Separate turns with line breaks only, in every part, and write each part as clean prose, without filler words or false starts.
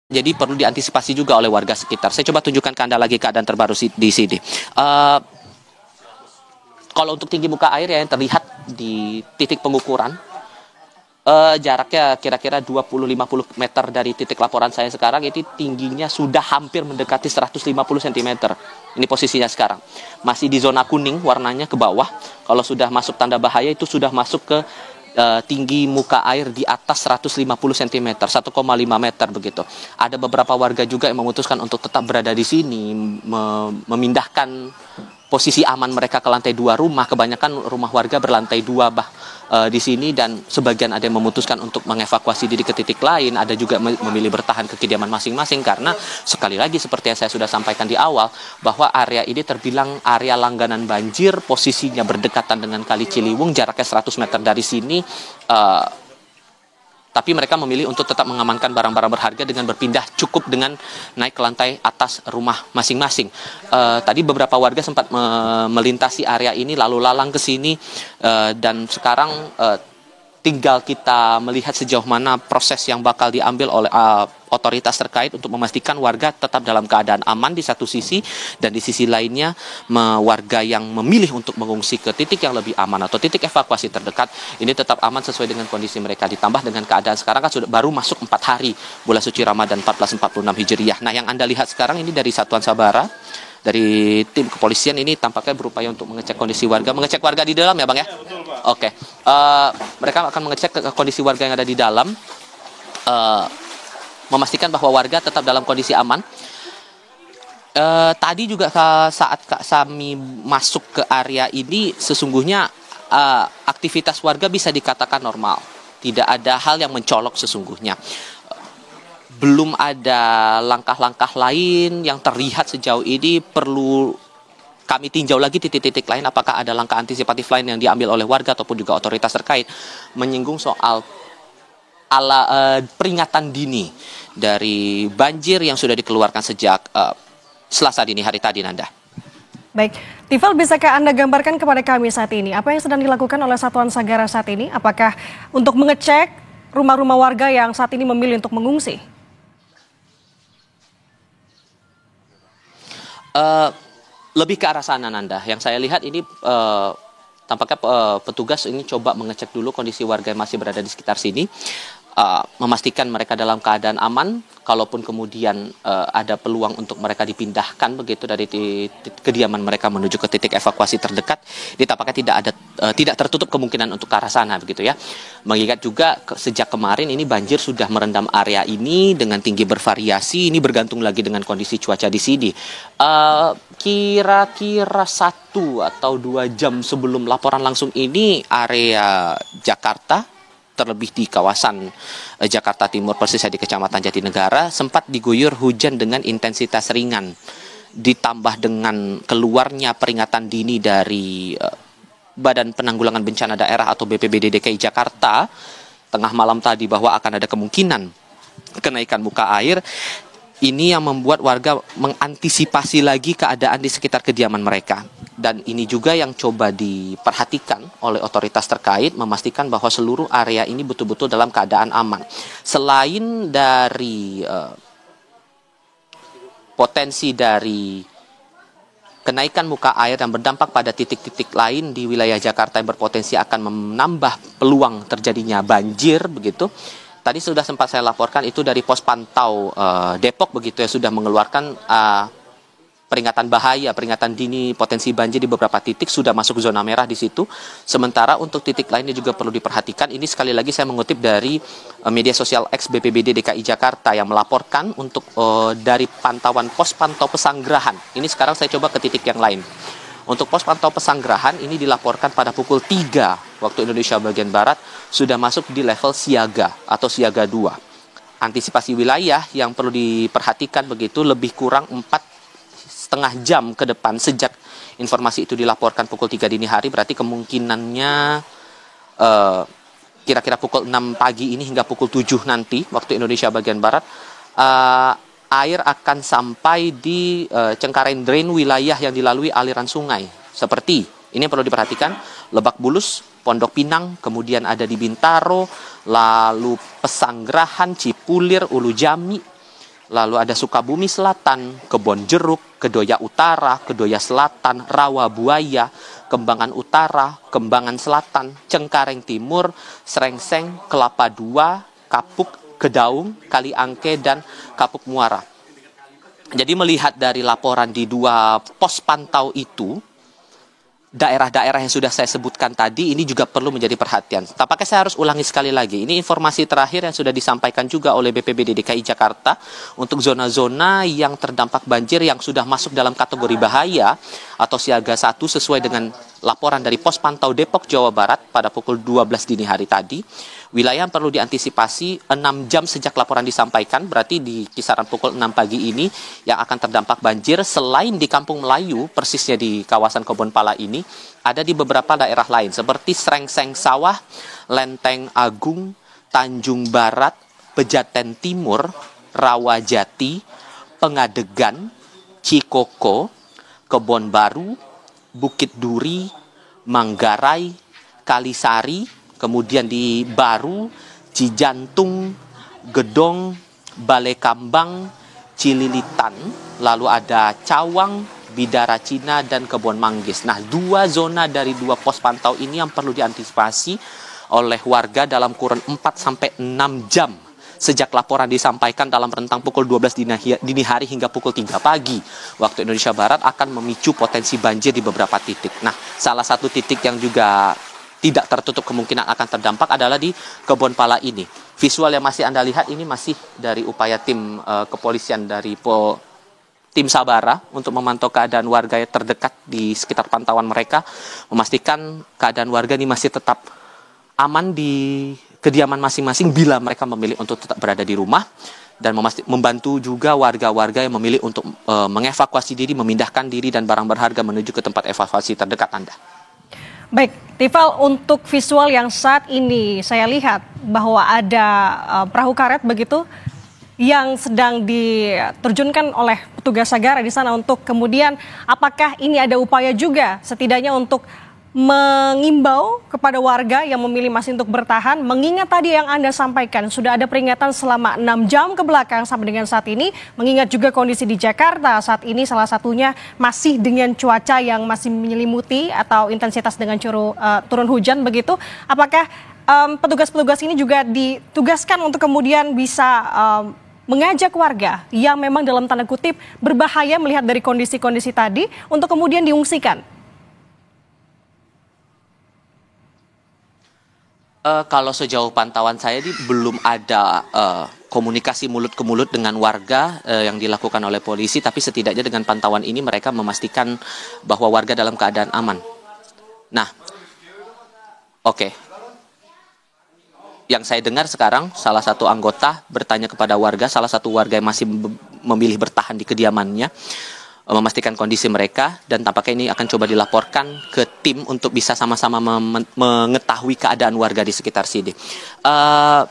Jadi perlu diantisipasi juga oleh warga sekitar. Saya coba tunjukkan ke Anda lagi keadaan terbaru di sini. Kalau untuk tinggi muka air yang terlihat di titik pengukuran, jaraknya kira-kira 20-50 meter dari titik laporan saya sekarang, itu tingginya sudah hampir mendekati 150 cm. Ini posisinya sekarang. Masih di zona kuning warnanya ke bawah. Kalau sudah masuk tanda bahaya itu sudah masuk ke tinggi muka air di atas 150 cm, 1,5 meter begitu. Ada beberapa warga juga yang memutuskan untuk tetap berada di sini, memindahkan posisi aman mereka ke lantai 2 rumah. Kebanyakan rumah warga berlantai 2 di sini, dan sebagian ada yang memutuskan untuk mengevakuasi diri ke titik lain. Ada juga memilih bertahan ke kediaman masing-masing karena sekali lagi seperti yang saya sudah sampaikan di awal, bahwa area ini terbilang area langganan banjir, posisinya berdekatan dengan Kali Ciliwung, jaraknya 100 meter dari sini. Tapi mereka memilih untuk tetap mengamankan barang-barang berharga dengan berpindah cukup dengan naik ke lantai atas rumah masing-masing. Tadi beberapa warga sempat melintasi area ini lalu lalang ke sini, dan sekarang tinggal kita melihat sejauh mana proses yang bakal diambil oleh otoritas terkait untuk memastikan warga tetap dalam keadaan aman di satu sisi, dan di sisi lainnya warga yang memilih untuk mengungsi ke titik yang lebih aman atau titik evakuasi terdekat ini tetap aman sesuai dengan kondisi mereka. Ditambah dengan keadaan sekarang kan sudah baru masuk 4 hari bulan suci Ramadan 1446 Hijriah. Nah, yang Anda lihat sekarang ini dari Satuan Sabara, dari tim kepolisian ini tampaknya berupaya untuk mengecek kondisi warga. Mengecek warga di dalam ya Bang ya? Oke. Mereka akan mengecek kondisi warga yang ada di dalam, memastikan bahwa warga tetap dalam kondisi aman. Tadi juga saat kami masuk ke area ini, sesungguhnya aktivitas warga bisa dikatakan normal. Tidak ada hal yang mencolok sesungguhnya. Belum ada langkah-langkah lain yang terlihat sejauh ini. Perlu kami tinjau lagi titik-titik lain apakah ada langkah antisipatif lain yang diambil oleh warga ataupun juga otoritas terkait menyinggung soal peringatan dini dari banjir yang sudah dikeluarkan sejak Selasa dini hari tadi, Nanda.
Baik, Tifal, bisakah Anda gambarkan kepada kami saat ini apa yang sedang dilakukan oleh Satuan Sagara saat ini? Apakah untuk mengecek rumah-rumah warga yang saat ini memilih untuk mengungsi?
Lebih ke arah sana, Nanda. Yang saya lihat ini tampaknya petugas ini coba mengecek dulu kondisi warga yang masih berada di sekitar sini, memastikan mereka dalam keadaan aman. Kalaupun kemudian ada peluang untuk mereka dipindahkan begitu dari kediaman mereka menuju ke titik evakuasi terdekat, tampaknya tidak tertutup kemungkinan untuk ke arah sana begitu ya. Mengingat juga sejak kemarin ini banjir sudah merendam area ini dengan tinggi bervariasi. Ini bergantung lagi dengan kondisi cuaca di sini. Kira-kira 1 atau 2 jam sebelum laporan langsung ini, area Jakarta, terlebih di kawasan Jakarta Timur, persisnya di Kecamatan Jatinegara, sempat diguyur hujan dengan intensitas ringan. Ditambah dengan keluarnya peringatan dini dari Badan Penanggulangan Bencana Daerah atau BPBD DKI Jakarta tengah malam tadi bahwa akan ada kemungkinan kenaikan muka air. Ini yang membuat warga mengantisipasi lagi keadaan di sekitar kediaman mereka. Dan ini juga yang coba diperhatikan oleh otoritas terkait, memastikan bahwa seluruh area ini betul-betul dalam keadaan aman. Selain dari potensi dari kenaikan muka air yang berdampak pada titik-titik lain di wilayah Jakarta yang berpotensi akan menambah peluang terjadinya banjir begitu. Tadi sudah sempat saya laporkan itu dari pos pantau Depok begitu ya, sudah mengeluarkan peringatan bahaya, peringatan dini potensi banjir di beberapa titik, sudah masuk zona merah di situ. Sementara untuk titik lainnya juga perlu diperhatikan. Ini sekali lagi saya mengutip dari media sosial X BPBD DKI Jakarta yang melaporkan untuk dari pantauan pos pantau Pesanggerahan. Ini sekarang saya coba ke titik yang lain. Untuk pos pantau Pesanggerahan ini dilaporkan pada pukul 3 waktu Indonesia bagian Barat sudah masuk di level siaga atau siaga 2. Antisipasi wilayah yang perlu diperhatikan begitu, lebih kurang 4,5 jam ke depan sejak informasi itu dilaporkan pukul 3 dini hari, berarti kemungkinannya kira-kira pukul 6 pagi ini hingga pukul 7 nanti waktu Indonesia bagian Barat, air akan sampai di Cengkareng Drain, wilayah yang dilalui aliran sungai. Seperti ini yang perlu diperhatikan, Lebak Bulus, Pondok Pinang, kemudian ada di Bintaro, lalu Pesanggerahan, Cipulir, Ulu Jami, lalu ada Sukabumi Selatan, Kebon Jeruk, Kedoya Utara, Kedoya Selatan, Rawa Buaya, Kembangan Utara, Kembangan Selatan, Cengkareng Timur, Srengseng, Kelapa II, Kapuk, Kedaung, Kaliangke, dan Kapuk Muara. Jadi melihat dari laporan di dua pos pantau itu, daerah-daerah yang sudah saya sebutkan tadi ini juga perlu menjadi perhatian. Tampaknya saya harus ulangi sekali lagi. Ini informasi terakhir yang sudah disampaikan juga oleh BPBD DKI Jakarta untuk zona-zona yang terdampak banjir yang sudah masuk dalam kategori bahaya atau siaga 1 sesuai dengan laporan dari pos pantau Depok, Jawa Barat pada pukul 12 dini hari tadi. Wilayah yang perlu diantisipasi 6 jam sejak laporan disampaikan, berarti di kisaran pukul 6 pagi ini yang akan terdampak banjir selain di Kampung Melayu, persisnya di kawasan Kebonpala ini, ada di beberapa daerah lain seperti Srengseng Sawah, Lenteng Agung, Tanjung Barat, Pejaten Timur, Rawajati, Pengadegan, Cikoko, Kebon Baru, Bukit Duri, Manggarai, Kalisari, kemudian di Baru, Cijantung, Gedong, Balekambang, Cililitan, lalu ada Cawang, Bidara Cina, dan Kebon Manggis. Nah, dua zona dari dua pos pantau ini yang perlu diantisipasi oleh warga dalam kurun 4-6 jam sejak laporan disampaikan dalam rentang pukul 12 dini hari hingga pukul 3 pagi waktu Indonesia Barat akan memicu potensi banjir di beberapa titik. Nah, salah satu titik yang juga tidak tertutup kemungkinan akan terdampak adalah di Kebonpala ini. Visual yang masih Anda lihat ini masih dari upaya tim kepolisian dari tim Sabara untuk memantau keadaan warga yang terdekat di sekitar pantauan mereka, memastikan keadaan warga ini masih tetap aman di kediaman masing-masing bila mereka memilih untuk tetap berada di rumah, dan membantu juga warga-warga yang memilih untuk mengevakuasi diri, memindahkan diri dan barang berharga menuju ke tempat evakuasi terdekat Anda.
Baik, Tifal, untuk visual yang saat ini saya lihat bahwa ada perahu karet begitu yang sedang diterjunkan oleh petugas Sagara di sana untuk kemudian apakah ini ada upaya juga setidaknya untuk mengimbau kepada warga yang memilih masih untuk bertahan, mengingat tadi yang Anda sampaikan sudah ada peringatan selama 6 jam ke belakang sampai dengan saat ini, mengingat juga kondisi di Jakarta saat ini salah satunya masih dengan cuaca yang masih menyelimuti atau intensitas dengan turun hujan begitu. Apakah petugas-petugas ini juga ditugaskan untuk kemudian bisa mengajak warga yang memang dalam tanda kutip berbahaya melihat dari kondisi-kondisi tadi untuk kemudian diungsikan?
Kalau sejauh pantauan saya belum ada komunikasi mulut ke mulut dengan warga yang dilakukan oleh polisi, tapi setidaknya dengan pantauan ini mereka memastikan bahwa warga dalam keadaan aman. Nah, oke. Yang saya dengar sekarang salah satu anggota bertanya kepada warga, salah satu warga yang masih memilih bertahan di kediamannya, memastikan kondisi mereka, dan tampaknya ini akan coba dilaporkan ke tim untuk bisa sama-sama mengetahui keadaan warga di sekitar sini.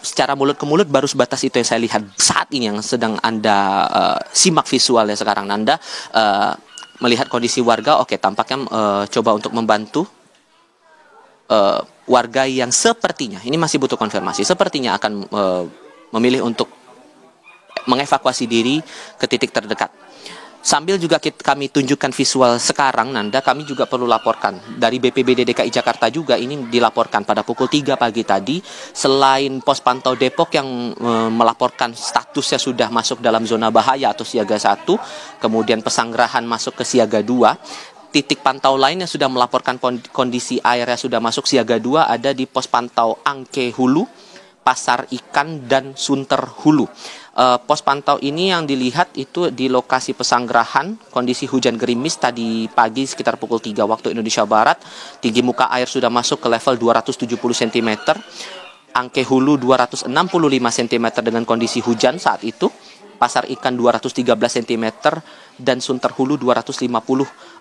Secara mulut ke mulut baru sebatas itu yang saya lihat saat ini yang sedang Anda simak visualnya sekarang. Anda melihat kondisi warga, oke, tampaknya coba untuk membantu warga yang sepertinya, ini masih butuh konfirmasi, sepertinya akan memilih untuk mengevakuasi diri ke titik terdekat. Sambil juga kami tunjukkan visual sekarang, Nanda, kami juga perlu laporkan dari BPBD DKI Jakarta juga ini dilaporkan pada pukul 3 pagi tadi, selain pos pantau Depok yang melaporkan statusnya sudah masuk dalam zona bahaya atau siaga 1, kemudian Pesanggerahan masuk ke siaga 2, titik pantau lain yang sudah melaporkan kondisi airnya sudah masuk siaga 2 ada di pos pantau Angke Hulu, Pasar Ikan, dan Sunter Hulu. Pos pantau ini yang dilihat itu di lokasi Pesanggerahan, kondisi hujan gerimis tadi pagi sekitar pukul 3 waktu Indonesia Barat, tinggi muka air sudah masuk ke level 270 cm, Angke Hulu 265 cm dengan kondisi hujan saat itu, Pasar Ikan 213 cm, dan Sunter Hulu 250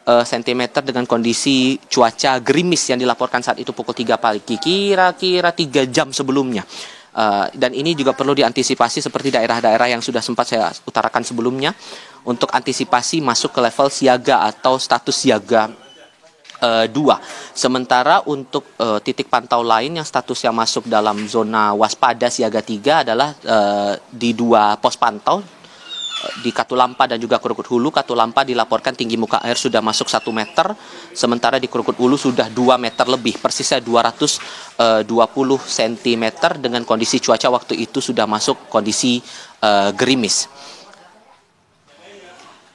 cm dengan kondisi cuaca gerimis yang dilaporkan saat itu pukul 3 pagi, kira-kira 3 jam sebelumnya. Dan ini juga perlu diantisipasi seperti daerah-daerah yang sudah sempat saya utarakan sebelumnya untuk antisipasi masuk ke level siaga atau status siaga 2. Sementara untuk titik pantau lain yang statusnya masuk dalam zona waspada siaga 3 adalah di 2 pos pantau di Katulampa dan juga Krukut Hulu. Katulampa dilaporkan tinggi muka air sudah masuk 1 meter, sementara di Krukut Hulu sudah 2 meter lebih, persisnya 220 cm dengan kondisi cuaca waktu itu sudah masuk kondisi gerimis.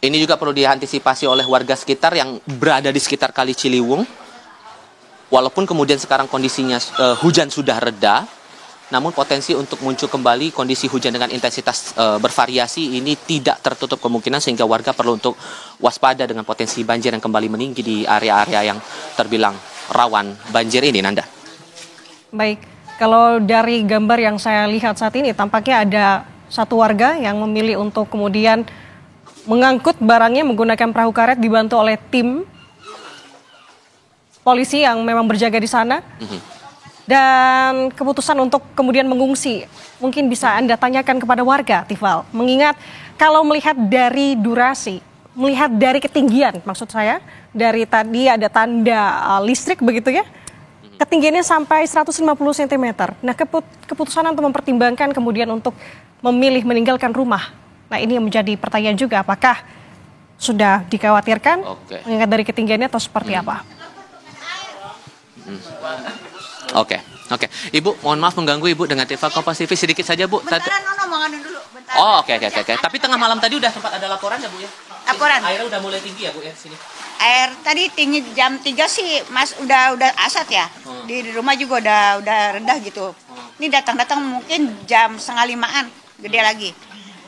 Ini juga perlu diantisipasi oleh warga sekitar yang berada di sekitar Kali Ciliwung. Walaupun kemudian sekarang kondisinya hujan sudah reda, namun potensi untuk muncul kembali kondisi hujan dengan intensitas bervariasi ini tidak tertutup kemungkinan, sehingga warga perlu untuk waspada dengan potensi banjir yang kembali meninggi di area-area yang terbilang rawan banjir ini, Nanda.
Baik, kalau dari gambar yang saya lihat saat ini tampaknya ada satu warga yang memilih untuk kemudian mengangkut barangnya menggunakan perahu karet dibantu oleh tim polisi yang memang berjaga di sana. Dan keputusan untuk kemudian mengungsi mungkin bisa Anda tanyakan kepada warga, Tifal. Mengingat kalau melihat dari durasi, melihat dari ketinggian, maksud saya dari tadi ada tanda listrik begitu ya, ketinggiannya sampai 150 cm. Nah, keputusan untuk mempertimbangkan kemudian untuk memilih meninggalkan rumah. Nah, ini yang menjadi pertanyaan juga, apakah sudah dikhawatirkan mengingat dari ketinggiannya atau seperti apa?
Oke. Ibu, mohon maaf mengganggu Ibu dengan Tifal Kompas TV sedikit saja, Bu.
Bentaran, mau nganu dulu. Bentaran.
Oh, oke. Tapi tengah malam tadi udah sempat ada laporan ya, Bu ya?
Laporan.
Airnya udah mulai tinggi ya, Bu ya, sini?
Air tadi tinggi jam 3 sih, Mas, udah asat ya. Di rumah juga udah rendah gitu. Ini datang mungkin jam 4:30-an, gede lagi.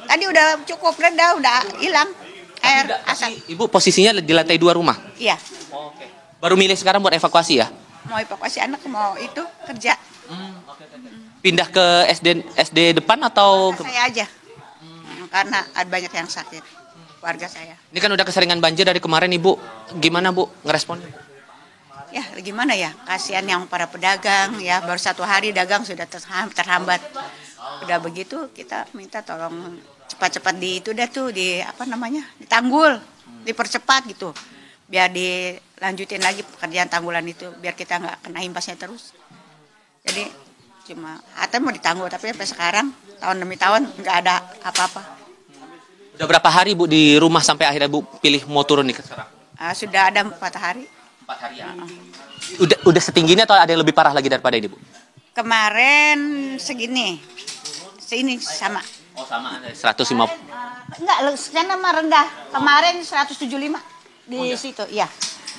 Tadi udah cukup rendah, udah hilang air asat.
Ibu posisinya di lantai 2 rumah?
Iya.
Oke. Baru milih sekarang buat evakuasi ya?
Mau evakuasi anak, mau itu kerja.
Pindah ke SD depan atau?
Saya aja. Karena ada banyak yang sakit, warga saya.
Ini kan udah keseringan banjir dari kemarin, Ibu. Gimana, Bu, ngeresponnya?
Ya, gimana ya? Kasihan yang para pedagang ya, baru 1 hari dagang sudah terhambat. Udah begitu kita minta tolong cepat-cepat ditanggul, dipercepat gitu. Biar dilanjutin lagi pekerjaan tanggulan itu, biar kita nggak kena imbasnya terus. Jadi cuma mau ditanggul, tapi sampai sekarang tahun demi tahun nggak ada apa-apa.
Udah berapa hari, Bu, di rumah sampai akhirnya Bu pilih mau turun nih ke sekarang?
Sudah ada 4 hari.
4 hari ya? Udah setinggi ini atau ada yang lebih parah lagi daripada ini, Bu?
Kemarin segini sama.
Oh, sama, ada 150.
Enggak, sana mah rendah. Kemarin 175 di situ, iya.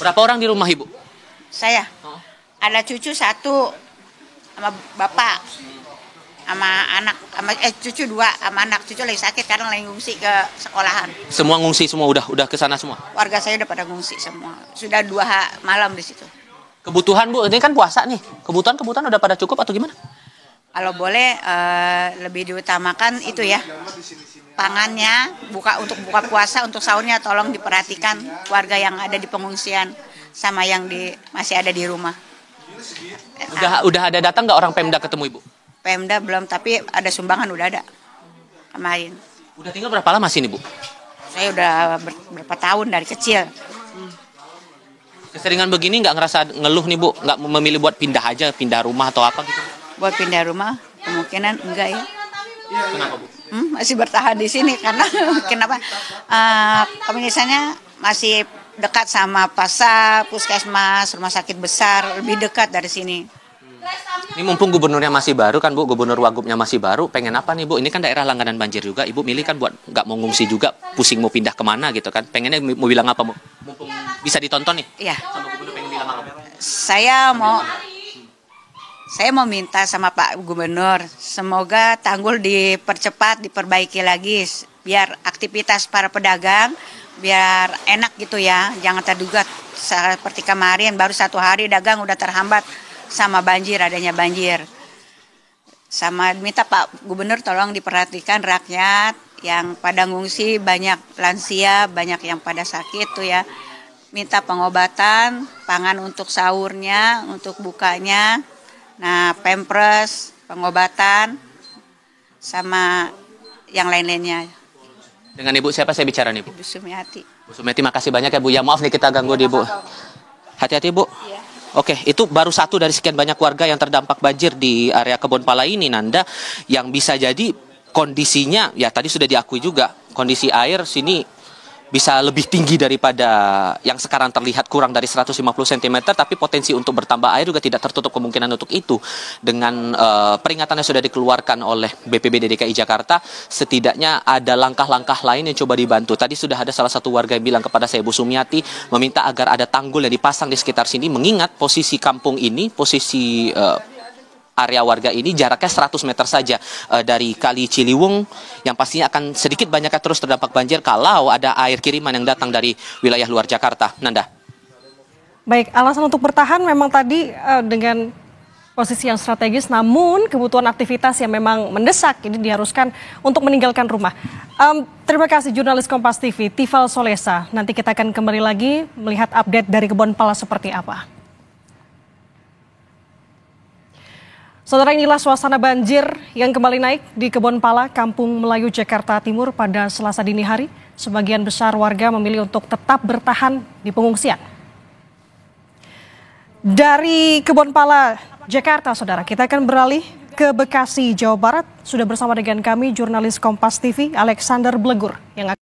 Berapa orang di rumah, Ibu?
Saya. Ada cucu 1 sama bapak. Sama anak, cucu 2 sama anak. Cucu lagi sakit karena lagi ngungsi ke sekolahan. Semua
ngungsi semua, udah ke sana semua?
Warga saya udah pada ngungsi semua. Sudah 2 malam di situ.
Kebutuhan, Bu, ini kan puasa nih. Kebutuhan udah pada cukup atau gimana?
Kalau boleh lebih diutamakan itu ya, pangannya untuk buka puasa, untuk sahurnya tolong diperhatikan warga yang ada di pengungsian sama yang masih ada di rumah.
Udah ada datang nggak orang Pemda ketemu Ibu?
Pemda belum, tapi ada sumbangan udah ada kemarin.
Udah tinggal berapa lama sini, Bu?
Saya udah berapa tahun dari kecil.
Keseringan begini nggak ngerasa ngeluh nih, Bu? Nggak memilih buat pindah rumah atau apa gitu?
Buat pindah rumah kemungkinan enggak ya.
Kenapa, Bu?
Masih bertahan di sini karena kenapa? Komunitasnya masih dekat sama pasar, puskesmas, rumah sakit besar, lebih dekat dari sini.
Ini mumpung gubernurnya masih baru kan, Bu, gubernur Wagubnya masih baru, pengen apa nih, Bu? Ini kan daerah langganan banjir juga, Ibu milih kan buat nggak mau ngungsi juga, pusing mau pindah kemana gitu kan? Pengennya mau bilang apa, Bu? Mumpung bisa ditonton nih.
Iya.
Sama gubernur pengen bilang apa?
Saya mau minta sama Pak Gubernur, semoga tanggul dipercepat, diperbaiki lagi, biar aktivitas para pedagang, biar enak gitu ya, jangan terduga seperti kemarin, baru 1 hari dagang udah terhambat sama adanya banjir. Sama minta Pak Gubernur tolong diperhatikan rakyat yang pada ngungsi, banyak lansia, banyak yang pada sakit tuh ya. Minta pengobatan, pangan untuk sahurnya, untuk bukanya. Nah, pampers, pengobatan, sama yang lain-lainnya.
Dengan Ibu siapa saya bicara nih, Bu?
Ibu Sumiati.
Bu Sumiati, makasih banyak ya, Bu. Ya maaf nih kita ganggu di Bu. Hati-hati, Bu.
Iya.
Oke, itu baru satu dari sekian banyak warga yang terdampak banjir di area Kebonpala ini, Nanda, yang bisa jadi kondisinya, ya tadi sudah diakui juga, kondisi air sini bisa lebih tinggi daripada yang sekarang terlihat, kurang dari 150 cm, tapi potensi untuk bertambah air juga tidak tertutup kemungkinan untuk itu. Dengan peringatan yang sudah dikeluarkan oleh BPBD DKI Jakarta, setidaknya ada langkah-langkah lain yang coba dibantu. Tadi sudah ada salah satu warga yang bilang kepada saya, Bu Sumiati, meminta agar ada tanggul yang dipasang di sekitar sini, mengingat posisi kampung ini, posisi area warga ini jaraknya 100 meter saja dari Kali Ciliwung, yang pastinya akan sedikit banyaknya terus terdampak banjir kalau ada air kiriman yang datang dari wilayah luar Jakarta. Nanda.
Baik, alasan untuk bertahan memang tadi dengan posisi yang strategis, namun kebutuhan aktivitas yang memang mendesak ini diharuskan untuk meninggalkan rumah. Terima kasih jurnalis Kompas TV, Tifal Solesa. Nanti kita akan kembali lagi melihat update dari Kebonpala seperti apa. Saudara, inilah suasana banjir yang kembali naik di Kebonpala, Kampung Melayu, Jakarta Timur pada Selasa dini hari. Sebagian besar warga memilih untuk tetap bertahan di pengungsian. Dari Kebonpala, Jakarta, saudara, kita akan beralih ke Bekasi, Jawa Barat. Sudah bersama dengan kami jurnalis Kompas TV, Alexander Blegur, yang